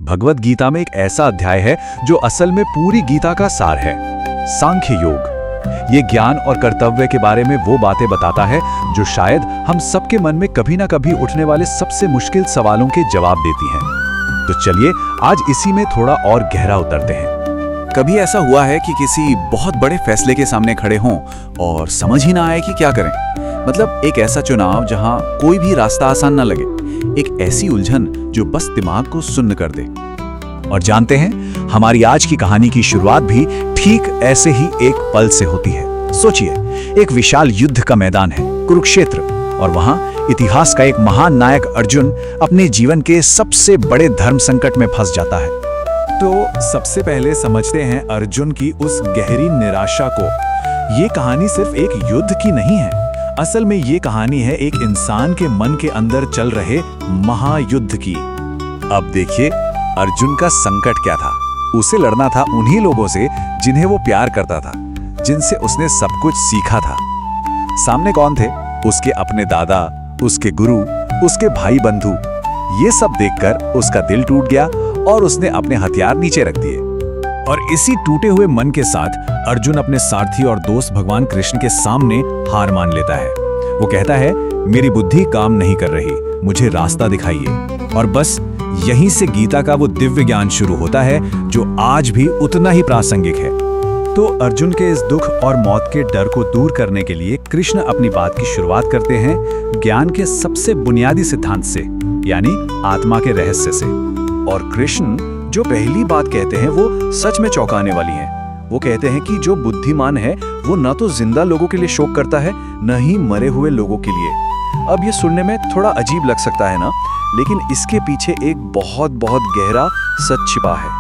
भगवत गीता में एक ऐसा अध्याय है जो असल में पूरी गीता का सार है, सांख्य योग। ये ज्ञान और कर्तव्य के बारे में वो बातें बताता है जो शायद हम सबके मन में कभी ना कभी उठने वाले सबसे मुश्किल सवालों के जवाब देती हैं। तो चलिए आज इसी में थोड़ा और गहरा उतरते हैं। कभी ऐसा हुआ है कि किसी बहुत बड़े फैसले के सामने खड़े हों और समझ ही ना आए कि क्या करें? मतलब एक ऐसा चुनाव जहां कोई भी रास्ता आसान ना लगे, एक ऐसी उलझन जो बस दिमाग को सुन्न कर दे। और जानते हैं, हमारी आज की कहानी की शुरुआत भी ठीक ऐसे ही एक पल से होती है। सोचिए, एक विशाल युद्ध का मैदान है, कुरुक्षेत्र, और वहां इतिहास का एक महान नायक अर्जुन अपने जीवन के सबसे बड़े धर्म संकट में फंस जाता है। तो सबसे पहले समझते हैं अर्जुन की उस गहरी निराशा को। ये कहानी सिर्फ एक युद्ध की नहीं है, असल में ये कहानी है एक इंसान के मन के अंदर चल रहे महायुद्ध की। अब देखिए, अर्जुन का संकट क्या था। उसे लड़ना था उन्हीं लोगों से जिन्हें वो प्यार करता था, जिनसे उसने सब कुछ सीखा था। सामने कौन थे? उसके अपने दादा, उसके गुरु, उसके भाई बंधु। ये सब देखकर उसका दिल टूट गया और उसने अपने हथियार नीचे रख दिए। और इसी टूटे हुए मन के साथ अर्जुन अपने सारथी और दोस्त भगवान कृष्ण के सामने हार मान लेता है। वो कहता है, मेरी बुद्धि काम नहीं कर रही, मुझे रास्ता दिखाइए। और बस यहीं से गीता का वो दिव्य ज्ञान शुरू होता है जो आज भी उतना ही प्रासंगिक है। तो अर्जुन के इस दुख और मौत के डर को दूर करने के लिए कृष्ण अपनी बात की शुरुआत करते हैं ज्ञान के सबसे बुनियादी सिद्धांत से, यानी आत्मा के रहस्य से। और कृष्ण जो पहली बात कहते हैं वो सच में चौंकाने वाली है। वो कहते हैं कि जो बुद्धिमान है वो न तो जिंदा लोगों के लिए शोक करता है, न ही मरे हुए लोगों के लिए। अब ये सुनने में थोड़ा अजीब लग सकता है ना, लेकिन इसके पीछे एक बहुत बहुत गहरा सच छिपा है।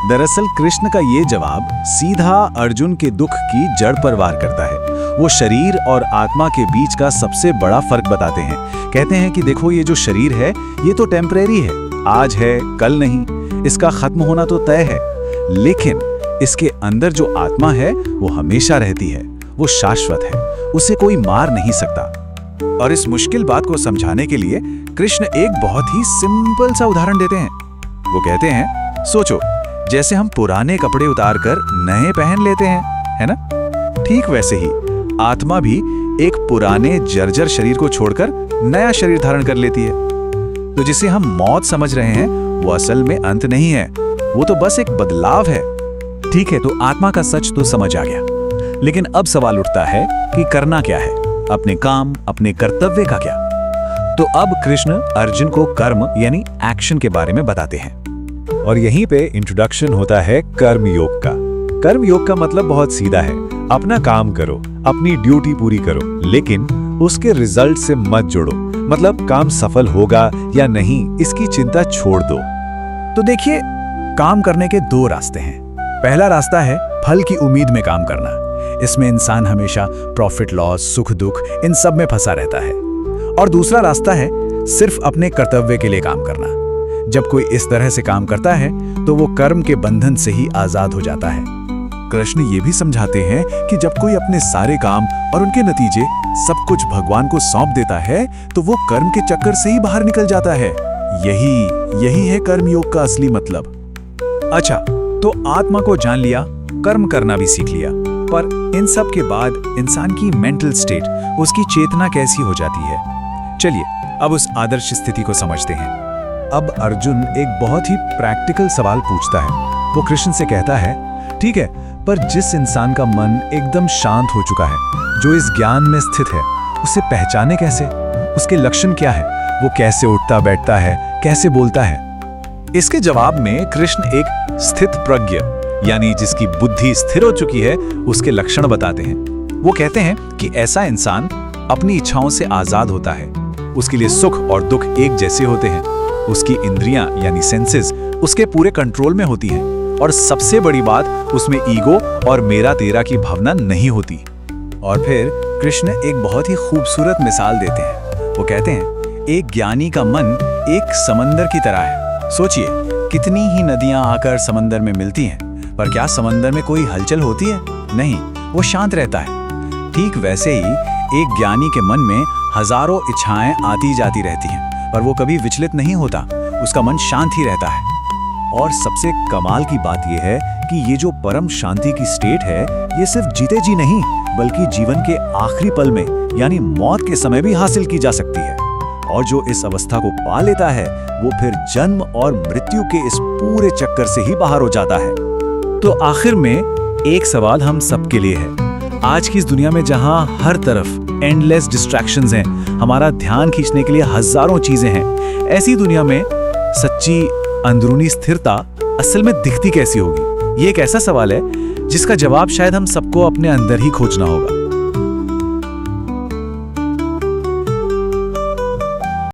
दरअसल कृष्ण का ये जवाब सीधा अर्जुन के दुख की जड़ पर वार करता है। वो शरीर और आत्मा के बीच का सबसे बड़ा फर्क बताते हैं। कहते हैं कि देखो, ये जो शरीर है ये तो टेम्परेरी है, आज है कल नहीं, इसका खत्म होना तो तय है। लेकिन इसके अंदर जो आत्मा है वो हमेशा रहती है, वो शाश्वत है, उसे कोई मार नहीं सकता। और इस मुश्किल बात को समझाने के लिए कृष्ण एक बहुत ही सिंपल सा उदाहरण देते हैं। वो कहते हैं, सोचो जैसे हम पुराने कपड़े उतारकर नए पहन लेते हैं, है ना? ठीक वैसे ही आत्मा भी एक पुराने जर्जर शरीर को छोड़कर नया शरीर धारण कर लेती है। तो जिसे हम मौत समझ रहे हैं वो असल में अंत नहीं है, वो तो बस एक बदलाव है। ठीक है, तो आत्मा का सच तो समझ आ गया, लेकिन अब सवाल उठता है कि करना क्या है? अपने काम, अपने कर्तव्य का क्या? तो अब कृष्ण अर्जुन को कर्म यानी एक्शन के बारे में बताते हैं। और यहीं पे इंट्रोडक्शन होता है कर्म योग का। कर्म योग का मतलब बहुत सीधा है, अपना काम करो, अपनी ड्यूटी पूरी करो, लेकिन उसके रिजल्ट से मत जोड़ो। मतलब काम सफल होगा या नहीं इसकी चिंता छोड़ दो। तो देखिए, काम करने के दो रास्ते हैं। पहला रास्ता है फल की उम्मीद में काम करना। इसमें इंसान हमेशा प्रॉफिट लॉस, सुख दुख इन सब में फंसा रहता है। और दूसरा रास्ता है सिर्फ अपने कर्तव्य के लिए काम करना। जब कोई इस तरह से काम करता है तो वो कर्म के बंधन से ही आजाद हो जाता है। कृष्ण ये भी समझाते हैं कि जब कोई अपने सारे काम और उनके नतीजे सब कुछ भगवान को सौंप देता है तो वो कर्म के चक्कर से ही बाहर निकल जाता है। यही है कर्म योग का असली मतलब। अच्छा, तो आत्मा को जान लिया, कर्म करना भी सीख लिया, पर इन सब के बाद इंसान की मेंटल स्टेट, उसकी चेतना कैसी हो जाती है? चलिए अब उस आदर्श स्थिति को समझते हैं। अब अर्जुन एक बहुत ही प्रैक्टिकल सवाल पूछता है। वो कृष्ण से कहता है, ठीक है, पर जिस इंसान का मन एकदम शांत हो चुका है, जो इस ज्ञान में स्थित है, उसे पहचाने कैसे? उसके लक्षण क्या है? वो कैसे उठता बैठता है, कैसे बोलता है? इसके जवाब में कृष्ण एक स्थित प्रज्ञ यानी जिसकी बुद्धि स्थिर हो चुकी है उसके लक्षण बताते हैं। वो कहते हैं कि ऐसा इंसान अपनी इच्छाओं से आजाद होता है, उसके लिए सुख और दुख एक जैसे होते हैं, उसकी इंद्रियां यानी सेंसेस उसके पूरे कंट्रोल में होती हैं, और सबसे बड़ी बात, उसमें ईगो और मेरा तेरा की भावना नहीं होती। और फिर कृष्ण एक बहुत ही खूबसूरत मिसाल देते हैं। वो कहते हैं, एक ज्ञानी का मन एक समंदर की तरह है। सोचिए, कितनी ही नदियां आकर समंदर में मिलती हैं, पर क्या समंदर में कोई हलचल होती है? नहीं, वो शांत रहता है। ठीक वैसे ही एक ज्ञानी के मन में हजारों इच्छाएं आती जाती रहती हैं, पर वो कभी विचलित नहीं होता, उसका मन शांत ही रहता है। और सबसे कमाल की बात यह है कि ये जो परम शांति की स्टेट है, ये सिर्फ जीते जी नहीं बल्कि जीवन के आखिरी पल में यानी मौत के समय भी हासिल की जा सकती है। और जो इस अवस्था को पा लेता है वो फिर जन्म और मृत्यु के इस पूरे चक्कर से ही बाहर हो जाता है। तो आखिर में एक सवाल हम सबके लिए है। आज की इस दुनिया में जहां हर तरफ एंडलेस डिस्ट्रैक्शंस हैं, हमारा ध्यान खींचने के लिए हजारों चीजें हैं, ऐसी दुनिया में सच्ची अंदरूनी स्थिरता असल में दिखती कैसी होगी? ये एक ऐसा सवाल है जिसका जवाब शायद हम सबको अपने अंदर ही खोजना होगा।